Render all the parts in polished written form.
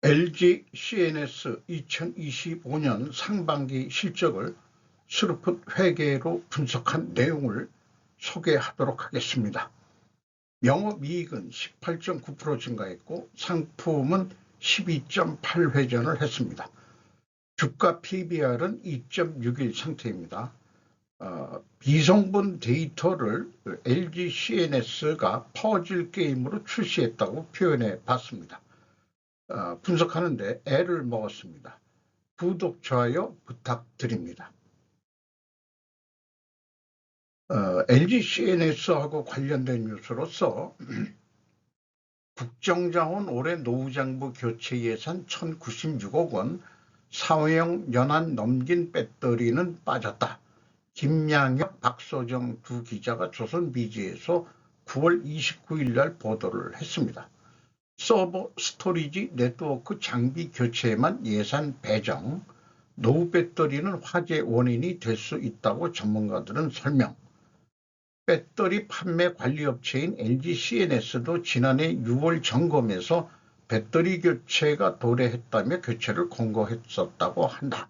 LG CNS 2025년 상반기 실적을 스루풋 회계로 분석한 내용을 소개하도록 하겠습니다. 영업이익은 18.9% 증가했고 상품은 12.8회전을 했습니다. 주가 PBR은 2.61 상태입니다. 비성분 데이터를 LG CNS가 퍼즐 게임으로 출시했다고 표현해 봤습니다. 분석하는데 애를 먹었습니다. 구독, 좋아요 부탁드립니다. LG CNS하고 관련된 뉴스로서 국정자원 올해 노후장부 교체 예산 1096억 원, 사회용 연한 넘긴 배터리는 빠졌다. 김양혁, 박소정 두 기자가 조선비지에서 9월 29일 날 보도를 했습니다. 서버 스토리지 네트워크 장비 교체에만 예산 배정, 노후 배터리는 화재 원인이 될 수 있다고 전문가들은 설명. 배터리 판매 관리업체인 LG CNS도 지난해 6월 점검에서 배터리 교체가 도래했다며 교체를 권고했었다고 한다.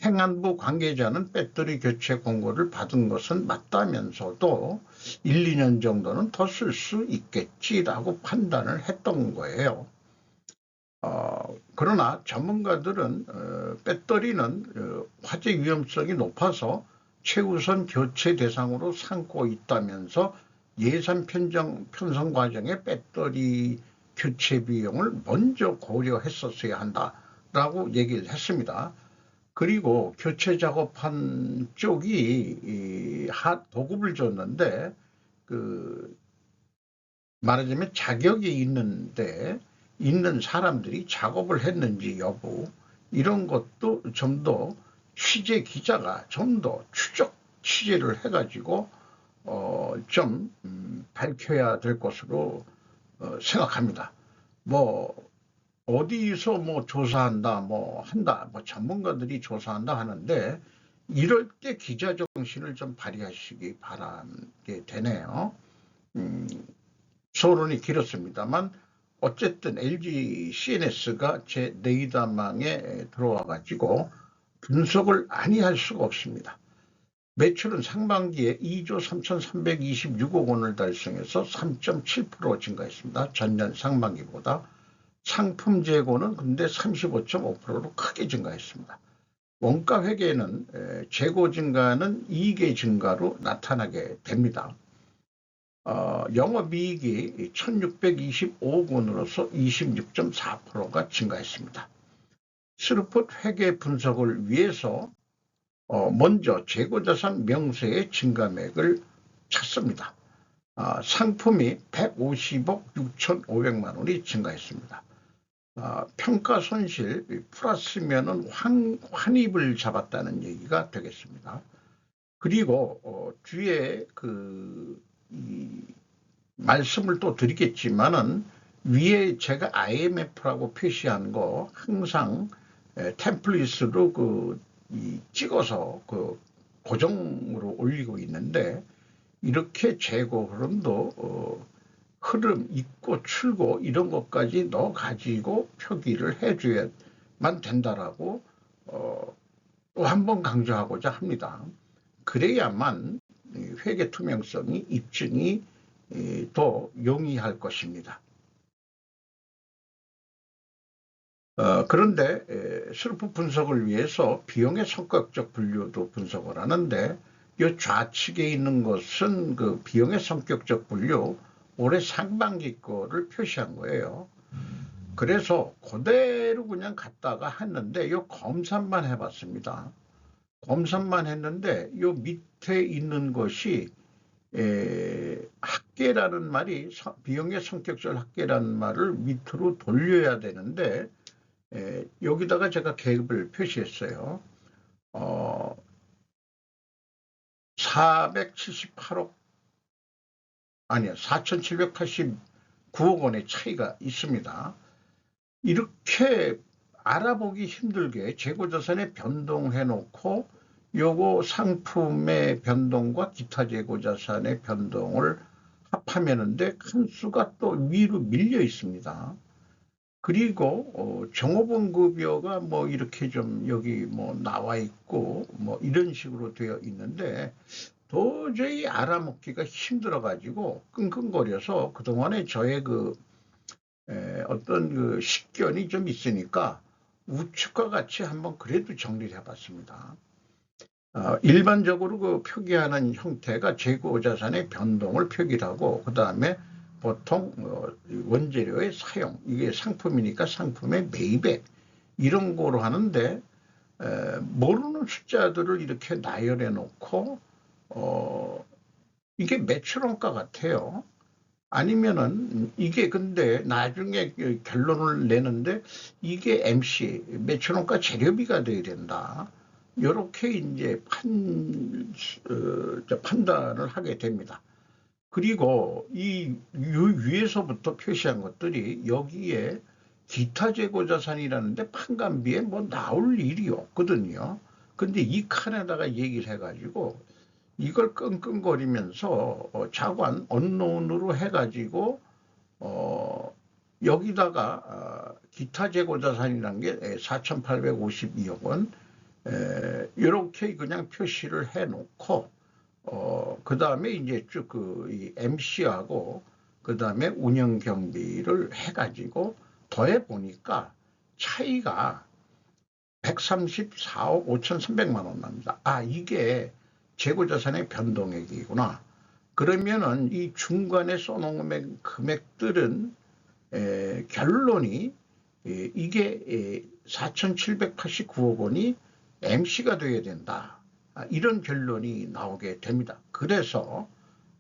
행안부 관계자는 배터리 교체 권고를 받은 것은 맞다면서도 1, 2년 정도는 더 쓸 수 있겠지라고 판단을 했던 거예요. 그러나 전문가들은 배터리는 화재 위험성이 높아서 최우선 교체 대상으로 삼고 있다면서 예산 편성 과정에 배터리 교체 비용을 먼저 고려했었어야 한다라고 얘기를 했습니다. 그리고 교체 작업한 쪽이 도급을 줬는데 말하자면 자격이 있는 사람들이 작업을 했는지 여부, 이런 것도 좀 더 취재 기자가 좀 더 추적 취재를 해가지고 좀 밝혀야 될 것으로 생각합니다. 어디서 조사한다, 한다, 전문가들이 조사한다 하는데 이럴 때 기자 정신을 좀 발휘하시기 바라게 되네요. 소론이 길었습니다만 어쨌든 LG CNS가 제 네이더망에 들어와 가지고 분석을 아니할 수가 없습니다. 매출은 상반기에 2조 3,326억 원을 달성해서 3.7% 증가했습니다. 전년 상반기보다. 상품 재고는 근데 35.5%로 크게 증가했습니다. 원가 회계는 재고 증가는 이익의 증가로 나타나게 됩니다. 영업이익이 1,625억 원으로서 26.4%가 증가했습니다. 스루풋 회계 분석을 위해서 먼저 재고자산 명세의 증가맥을 찾습니다. 상품이 150억 6,500만 원이 증가했습니다. 평가손실 플러스면은 환입을 잡았다는 얘기가 되겠습니다. 그리고 뒤에 말씀을 또 드리겠지만은 위에 제가 IMF라고 표시한 거 항상 템플릿으로 찍어서 고정으로 올리고 있는데, 이렇게 재고 흐름도 흐름 있고 출고 이런 것까지 넣어 가지고 표기를 해줘야만 된다라고 또 한 번 강조하고자 합니다. 그래야만 회계 투명성이 입증이 더 용이할 것입니다. 그런데 스루풋 분석을 위해서 비용의 성격적 분류도 분석을 하는데, 이 좌측에 있는 것은 그 비용의 성격적 분류 올해 상반기 거를 표시한 거예요. 그래서 그대로 그냥 갖다가 했는데 요 검산만 해봤습니다. 검산만 했는데 요 밑에 있는 것이 합계라는 말이, 비용의 성격적 합계라는 말을 밑으로 돌려야 되는데 여기다가 제가 갭을 표시했어요. 478억 아니야 4,789억 원의 차이가 있습니다. 이렇게 알아보기 힘들게 재고자산에 변동해 놓고 요거 상품의 변동과 기타 재고자산의 변동을 합하면은데 칸수가 또 위로 밀려 있습니다. 그리고 종업원급여가 뭐 이렇게 좀 여기 뭐 나와 있고 뭐 이런 식으로 되어 있는데 도저히 알아먹기가 힘들어 가지고 끙끙거려서 그동안에 저의 어떤 그 식견이 좀 있으니까 우측과 같이 한번 그래도 정리를 해봤습니다. 일반적으로 그 표기하는 형태가 재고자산의 변동을 표기하고 그 다음에 보통 원재료의 사용, 이게 상품이니까 상품의 매입액 이런 거로 하는데 모르는 숫자들을 이렇게 나열해 놓고 이게 매출원가 같아요. 아니면은 이게 근데 나중에 결론을 내는데 이게 MC 매출원가 재료비가 돼야 된다. 이렇게 이제 판단을 하게 됩니다. 그리고 이 위에서부터 표시한 것들이 여기에 기타 재고자산이라는데 판관비에 뭐 나올 일이 없거든요. 근데 이 칸에다가 얘기를 해가지고 이걸 끙끙거리면서 자관 언론으로 해가지고 여기다가 기타 재고자산이라는 게 4,852억 원 이렇게 그냥 표시를 해놓고 그 다음에 이제 쭉 이 MC하고 그 다음에 운영 경비를 해가지고 더해 보니까 차이가 134억 5,300만 원 납니다. 아, 이게 재고자산의 변동액이구나. 그러면은 이 중간에 써놓은 금액들은 결론이 이게 4,789억 원이 MC가 돼야 된다. 이런 결론이 나오게 됩니다. 그래서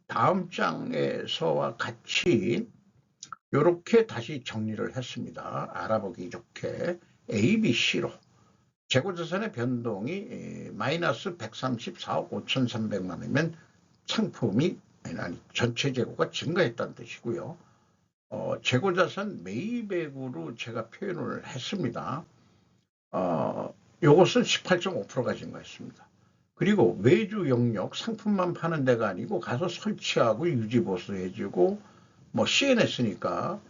다음 장에서와 같이 이렇게 다시 정리를 했습니다. 알아보기 좋게 A, B, C로 재고자산의 변동이 마이너스 134억 5,300만 원이면 상품이 아니 전체 재고가 증가했다는 뜻이고요. 재고자산 매입액으로 제가 표현을 했습니다. 이것은 18.5%가 증가했습니다. 그리고 외주 영역 상품만 파는 데가 아니고 가서 설치하고 유지 보수해주고 뭐 CNS니까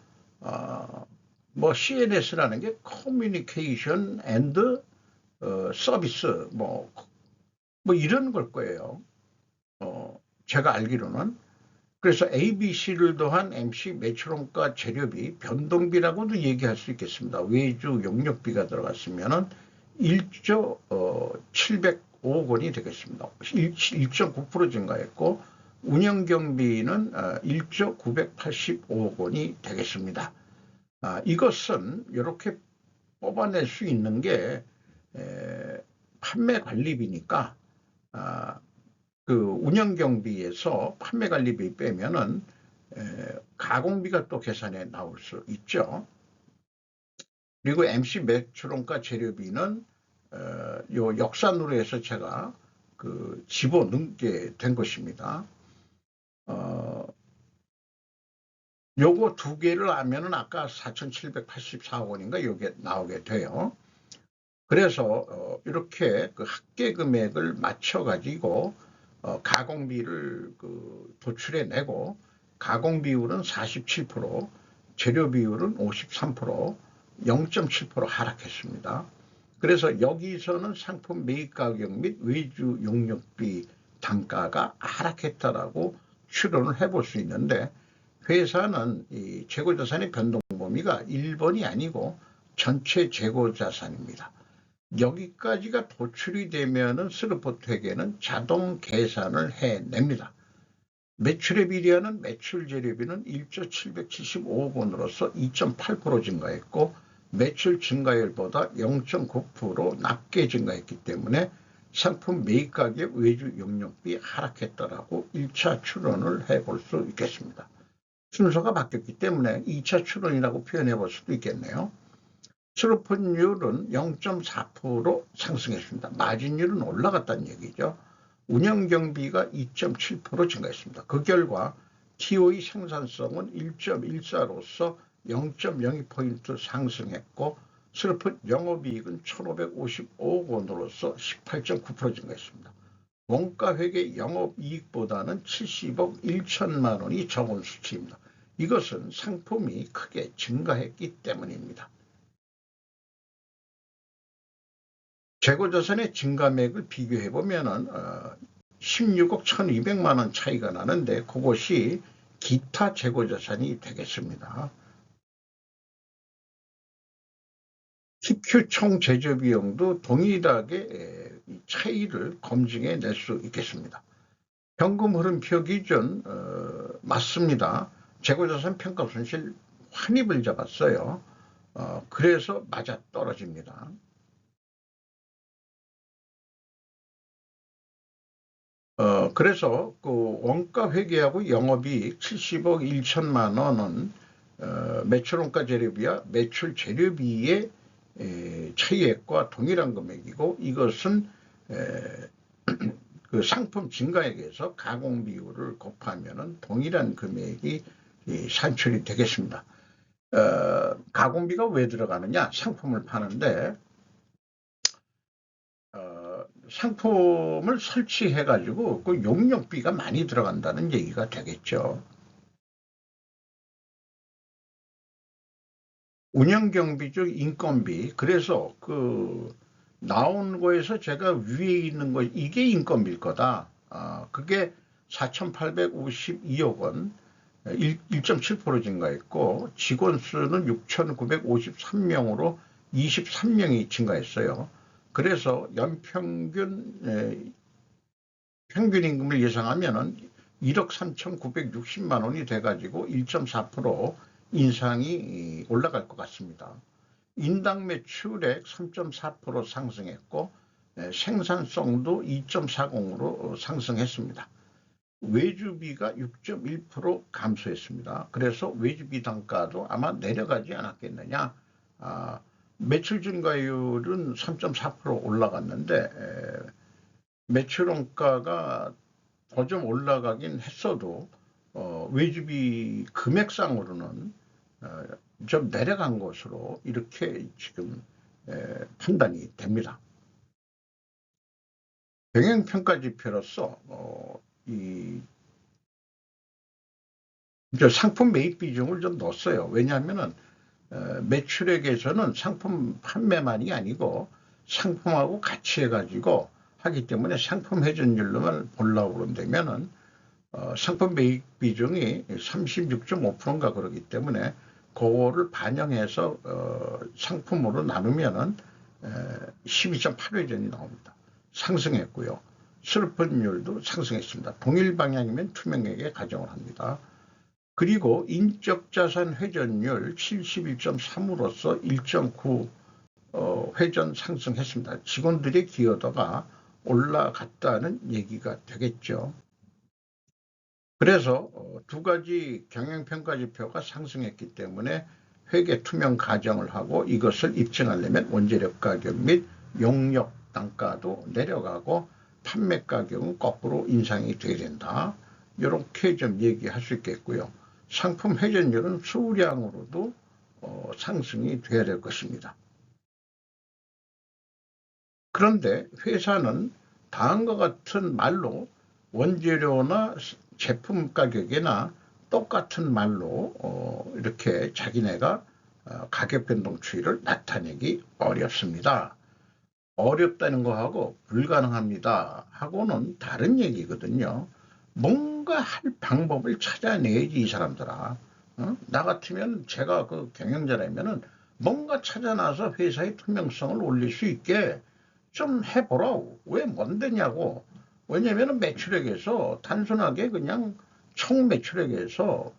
뭐 CNS라는 게 커뮤니케이션 앤드 서비스 뭐 이런 걸 거예요. 제가 알기로는. 그래서 ABC를 더한 MC 매출원가 재료비 변동비라고도 얘기할 수 있겠습니다. 외주 용역비가 들어갔으면은 1조 705억 원이 되겠습니다. 1.9% 증가했고 운영경비는 1조 985억 원이 되겠습니다. 이것은 이렇게 뽑아낼 수 있는 게 판매관리비니까 그 운영경비에서 판매관리비 빼면은 가공비가 또 계산에 나올 수 있죠. 그리고 MC 매출원가 재료비는 요 역산으로 해서 제가 그 집어넣게 된 것입니다. 요거 두 개를 하면은 아까 4,784억 원인가 요게 나오게 돼요. 그래서 이렇게 그 합계 금액을 맞춰 가지고 가공비를 도출해 내고 가공 비율은 47%, 재료 비율은 53%, 0.7% 하락했습니다. 그래서 여기서는 상품 매입 가격 및 외주 용역비 단가가 하락했다라고 추론을 해볼 수 있는데 회사는 이 재고자산의 변동 범위가 1번이 아니고 전체 재고자산입니다. 여기까지가 도출이 되면은 스루포트에게는 자동 계산을 해냅니다. 매출에 비례하는 매출 재료비는 1조 775억 원으로서 2.8% 증가했고 매출 증가율보다 0.9% 낮게 증가했기 때문에 상품 매입 가격 외주 용역비 하락했다라고 1차 추론을 해볼 수 있겠습니다. 순서가 바뀌었기 때문에 2차 추론이라고 표현해 볼 수도 있겠네요. 수로폰율은 0.4% 상승했습니다. 마진율은 올라갔다는 얘기죠. 운영경비가 2.7% 증가했습니다. 그 결과 TOE 생산성은 1.14로서 0.02포인트 상승했고 수로폰 영업이익은 1,555억 원으로서 18.9% 증가했습니다. 원가회계 영업이익보다는 70억 1천만 원이 적은 수치입니다. 이것은 상품이 크게 증가했기 때문입니다. 재고자산의 증가액을 비교해 보면은 16억 1200만 원 차이가 나는데 그것이 기타 재고자산이 되겠습니다. TQ 총 제조비용도 동일하게 차이를 검증해 낼 수 있겠습니다. 현금 흐름표 기준 맞습니다. 재고자산 평가 손실 환입을 잡았어요. 그래서 맞아 떨어집니다. 그래서 그 원가 회계하고 영업이익 70억 1천만 원은 매출원가 재료비와 매출 재료비의 차이액과 동일한 금액이고 이것은 그 상품 증가액에서 가공 비율을 곱하면 동일한 금액이 산출이 되겠습니다. 가공비가 왜 들어가느냐? 상품을 파는데 상품을 설치해 가지고 그 용역비가 많이 들어간다는 얘기가 되겠죠. 운영경비 중 인건비. 그래서 그 나온 거에서 제가 위에 있는 거 이게 인건비일 거다. 그게 4,852억 원 1.7% 증가했고 직원 수는 6,953명으로 23명이 증가했어요. 그래서 연평균 평균 임금을 예상하면은 1억 3,960만 원이 돼가지고 1.4% 인상이 올라갈 것 같습니다. 인당 매출액 3.4% 상승했고 생산성도 2.40으로 상승했습니다. 외주비가 6.1% 감소했습니다. 그래서 외주비 단가도 아마 내려가지 않았겠느냐. 매출 증가율은 3.4% 올라갔는데 매출 원가가 더 좀 올라가긴 했어도 외주비 금액상으로는 좀 내려간 것으로 이렇게 지금 판단이 됩니다. 경영평가지표로서 이 상품 매입 비중을 좀 넣었어요. 왜냐하면은 매출액에서는 상품 판매만이 아니고 상품하고 같이 해가지고 하기 때문에 상품 회전율로만 보려고 그런다면은 상품 매입 비중이 36.5%인가 그러기 때문에 그거를 반영해서 상품으로 나누면은 12.8회전이 나옵니다. 상승했고요. 수익률도 상승했습니다. 동일 방향이면 투명하게 가정을 합니다. 그리고 인적자산 회전율 71.3으로서 1.9 회전 상승했습니다. 직원들의 기여도가 올라갔다는 얘기가 되겠죠. 그래서 두 가지 경영평가지표가 상승했기 때문에 회계 투명 가정을 하고 이것을 입증하려면 원재료 가격 및 용역 단가도 내려가고 판매 가격은 거꾸로 인상이 돼야 된다. 이렇게 좀 얘기할 수 있겠고요. 상품 회전율은 수량으로도 상승이 돼야 될 것입니다. 그런데 회사는 다음과 같은 말로 원재료나 제품 가격이나 똑같은 말로 이렇게 자기네가 가격 변동 추이를 나타내기 어렵습니다. 어렵다는 거하고 불가능합니다 하고는 다른 얘기거든요. 뭔가 할 방법을 찾아내야지 이 사람들아. 나 같으면 제가 그 경영자라면은 뭔가 찾아놔서 회사의 투명성을 올릴 수 있게 좀 해보라고. 왜 뭔데냐고. 왜냐면은 매출액에서 단순하게 그냥 총 매출액에서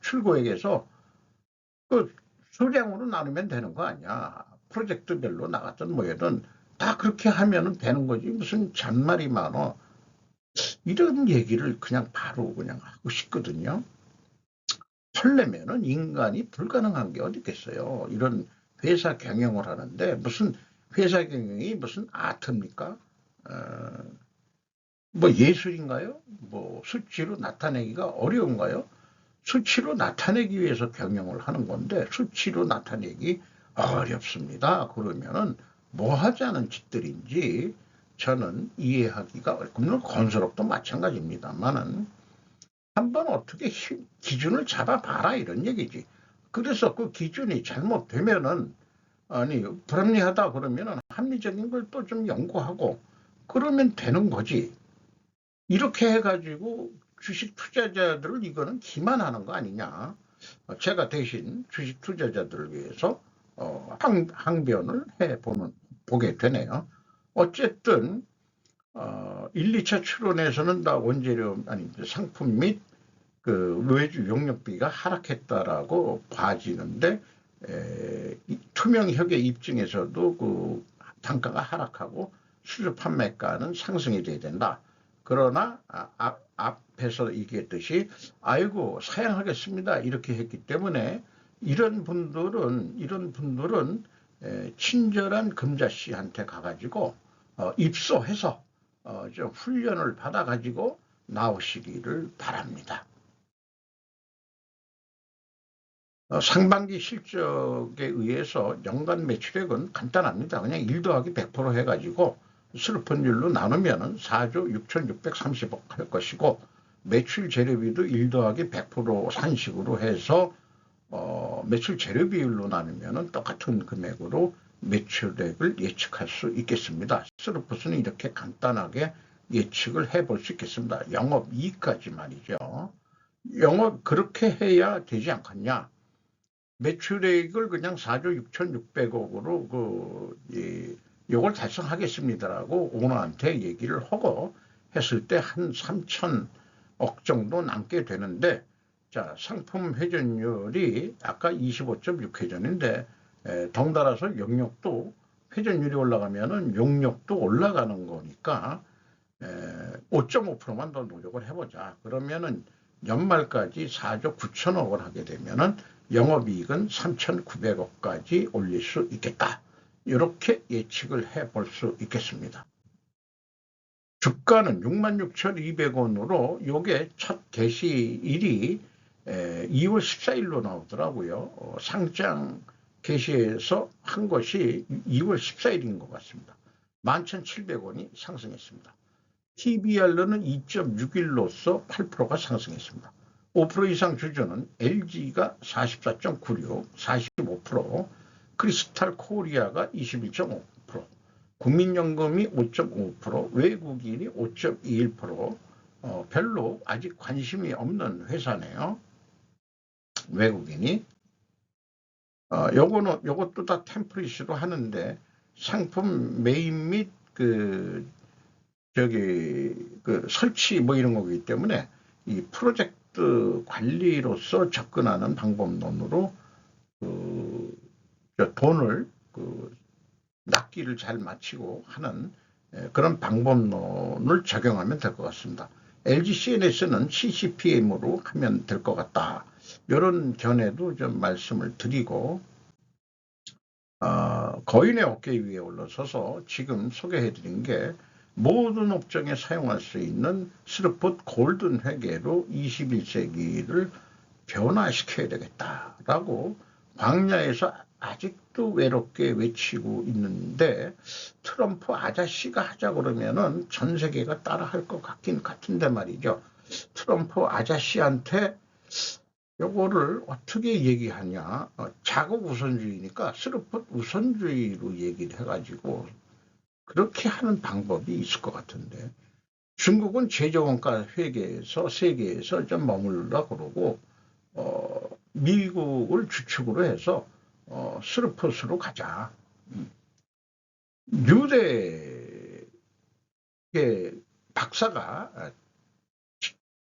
출고액에서 그 수량으로 나누면 되는 거 아니야. 프로젝트별로 나갔던 뭐든 다 그렇게 하면은 되는 거지. 무슨 잔말이 많어. 이런 얘기를 그냥 바로 그냥 하고 싶거든요. 설레면은 인간이 불가능한 게 어디 있겠어요. 이런 회사 경영을 하는데 무슨 회사 경영이 무슨 아트입니까? 뭐 예술인가요? 뭐 수치로 나타내기가 어려운가요? 수치로 나타내기 위해서 경영을 하는 건데 수치로 나타내기 어렵습니다. 그러면은 뭐 하자는 짓들인지 저는 이해하기가 어렵고 물론 건설업도 마찬가지입니다만은 한번 어떻게 기준을 잡아봐라 이런 얘기지. 그래서 그 기준이 잘못되면은 아니 불합리하다 그러면은 합리적인 걸 또 좀 연구하고 그러면 되는 거지. 이렇게 해가지고 주식 투자자들을 이거는 기만하는 거 아니냐. 제가 대신 주식 투자자들을 위해서 항변을 보게 되네요. 어쨌든 1, 2차 추론에서는 다 원재료 아니 상품 및 그 외주 용역비가 하락했다라고 봐지는데 투명협의 입증에서도 그 단가가 하락하고 수주 판매가는 상승이 돼야 된다. 그러나 앞에서 얘기했듯이 아이고 사양하겠습니다 이렇게 했기 때문에 이런 분들은 친절한 금자 씨한테 가가지고 입소해서 좀 훈련을 받아가지고 나오시기를 바랍니다. 상반기 실적에 의해서 연간 매출액은 간단합니다. 그냥 1 더하기 100% 해가지고 슬픈율로 나누면 4조 6,630억 할 것이고 매출 재료비도 1 더하기 100% 산식으로 해서 매출 재료비율로 나누면 똑같은 금액으로 매출액을 예측할 수 있겠습니다. 스루퍼스는 이렇게 간단하게 예측을 해볼 수 있겠습니다. 영업이익까지 말이죠. 영업 그렇게 해야 되지 않겠냐. 매출액을 그냥 4조 6,600억으로 요걸 달성하겠습니다라고 오너한테 얘기를 하고 했을 때 한 3,000억 정도 남게 되는데 자 상품 회전율이 아까 25.6회전인데 덩달아서 용역도 회전율이 올라가면은 용역도 올라가는 거니까 5.5%만 더 노력을 해보자. 그러면은 연말까지 4조 9천억을 하게 되면은 영업이익은 3,900억까지 올릴 수 있겠다. 이렇게 예측을 해볼 수 있겠습니다. 주가는 66,200원으로 요게 첫 개시일이 2월 14일로 나오더라고요. 상장 개시해서 한 것이 2월 14일인 것 같습니다. 11,700원이 상승했습니다. TBR로는 2.61로서 8%가 상승했습니다. 5% 이상 주주는 LG가 44.96, 45%, 크리스탈 코리아가 21.5%, 국민연금이 5.5%, 외국인이 5.21%, 별로 아직 관심이 없는 회사네요. 외국인이. 요것도 다 템플릿으로 하는데 상품 메인 및 설치 뭐 이런 거기 때문에 이 프로젝트 관리로서 접근하는 방법론으로 돈을 낚기를 잘 마치고 하는 그런 방법론을 적용하면 될 것 같습니다. LG CNS는 CCPM으로 하면 될 것 같다. 이런 견해도 좀 말씀을 드리고 거인의 어깨 위에 올라서서 지금 소개해드린 게 모든 업종에 사용할 수 있는 스루풋 골든 회계로 21세기를 변화시켜야 되겠다라고 광야에서 아직도 외롭게 외치고 있는데 트럼프 아저씨가 하자 그러면은 전 세계가 따라할 것 같긴 같은데 말이죠. 트럼프 아저씨한테 요거를 어떻게 얘기하냐. 자국 우선주의니까 스루풋 우선주의로 얘기를 해가지고 그렇게 하는 방법이 있을 것 같은데 중국은 최저원가 회계에서 세계에서 좀 머물러 그러고 미국을 주축으로 해서 스루풋으로 가자. 뉴대의 박사가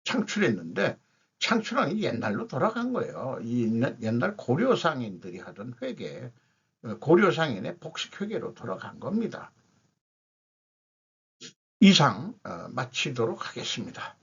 창출했는데 창출한 게 옛날로 돌아간 거예요. 옛날 고려상인들이 하던 회계, 고려상인의 복식회계로 돌아간 겁니다. 이상 마치도록 하겠습니다.